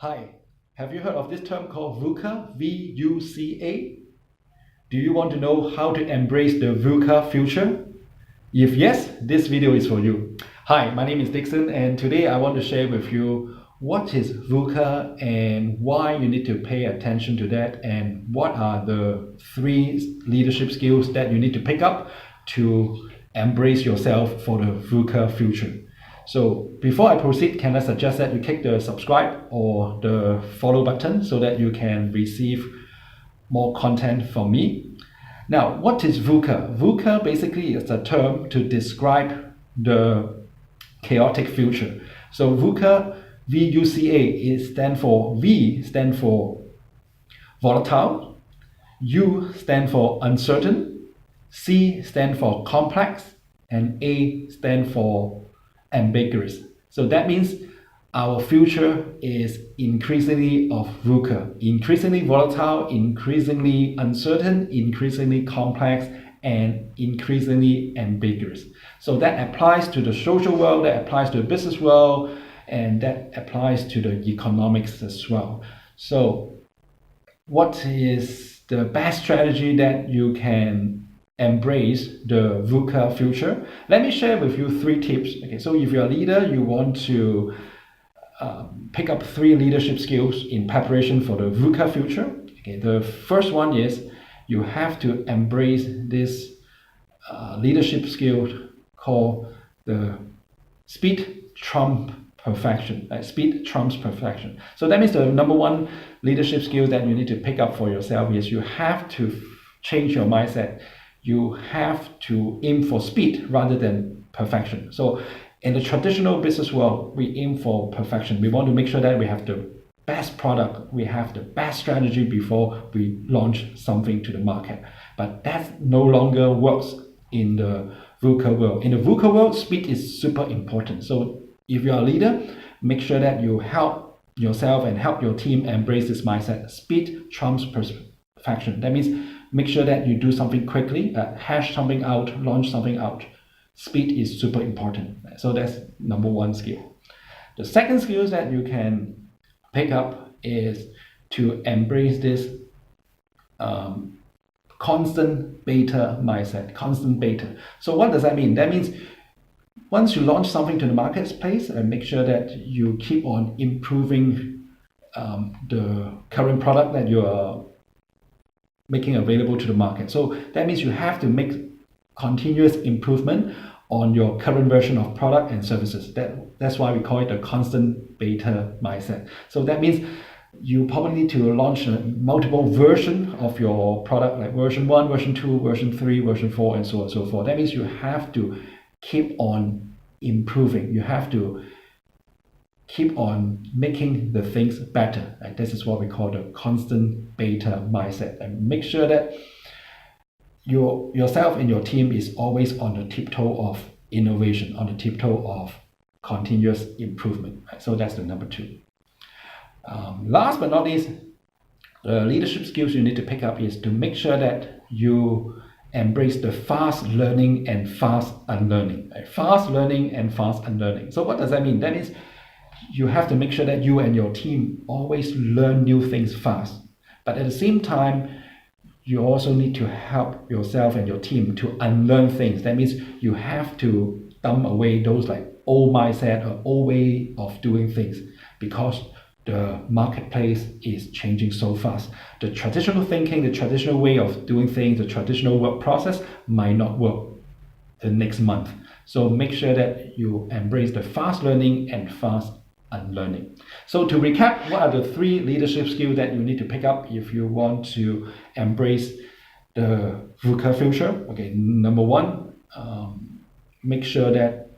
Hi, have you heard of this term called VUCA? V-U-C-A? Do you want to know how to embrace the VUCA future? If yes, this video is for you. Hi, my name is Dixon, and today I want to share with you what is VUCA and why you need to pay attention to that, and what are the 3 leadership skills that you need to pick up to embrace yourself for the VUCA future. So before I proceed, can I suggest that you click the subscribe or the follow button so that you can receive more content from me. Now, what is VUCA? VUCA basically is a term to describe the chaotic future. So VUCA, V-U-C-A, stand for volatile, U stand for uncertain, C stand for complex, and A stand for ambiguous. So that means our future is increasingly of VUCA, increasingly volatile, increasingly uncertain, increasingly complex, and increasingly ambiguous. So that applies to the social world, that applies to the business world, and that applies to the economics as well. So what is the best strategy that you can embrace the VUCA future? Let me share with you 3 tips. Okay, so if you're a leader, you want to pick up 3 leadership skills in preparation for the VUCA future. Okay, the first one is you have to embrace this leadership skill called the speed trump perfection. Speed trumps perfection. So that means the number 1 leadership skill that you need to pick up for yourself is you have to change your mindset. You have to aim for speed rather than perfection. So in the traditional business world, we aim for perfection. We want to make sure that we have the best product, we have the best strategy before we launch something to the market. But that no longer works in the VUCA world. In the VUCA world, speed is super important. So if you're a leader, make sure that you help yourself and help your team embrace this mindset. Speed trumps perfection. That means make sure that you do something quickly, hash something out, launch something out. Speed is super important. So that's number 1 skill. The second skill that you can pick up is to embrace this constant beta mindset, constant beta. So what does that mean? That means once you launch something to the marketplace, make sure that you keep on improving the current product that you are making available to the market. So that means you have to make continuous improvement on your current version of product and services. That's why we call it a constant beta mindset. So that means you probably need to launch multiple versions of your product, like version 1, version 2, version 3, version 4, and so on and so forth. That means you have to keep on improving. You have to keep on making the things better. And this is what we call the constant beta mindset. And make sure that yourself and your team is always on the tiptoe of innovation, on the tiptoe of continuous improvement. So that's the number 2. Last but not least, the leadership skills you need to pick up is to make sure that you embrace the fast learning and fast unlearning. Fast learning and fast unlearning. So what does that mean? That means you have to make sure that you and your team always learn new things fast. But at the same time, you also need to help yourself and your team to unlearn things. That means you have to dump away those like old mindset or old way of doing things, because the marketplace is changing so fast. The traditional thinking, the traditional way of doing things, the traditional work process might not work the next month. So make sure that you embrace the fast learning and fast unlearning. So to recap, what are the 3 leadership skills that you need to pick up if you want to embrace the VUCA future? Okay, number 1, make sure that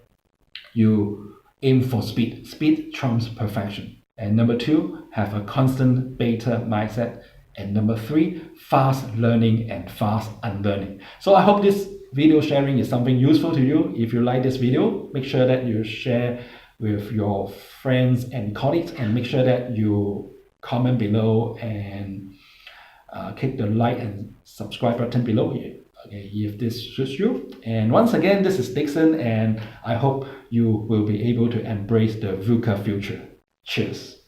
you aim for speed. Speed trumps perfection. And number 2, have a constant beta mindset. And number 3, fast learning and fast unlearning. So I hope this video sharing is something useful to you. If you like this video, make sure that you share with your friends and colleagues, and make sure that you comment below and click the like and subscribe button below here. Okay, if this suits you. And once again, this is Dixon, and I hope you will be able to embrace the VUCA future. Cheers.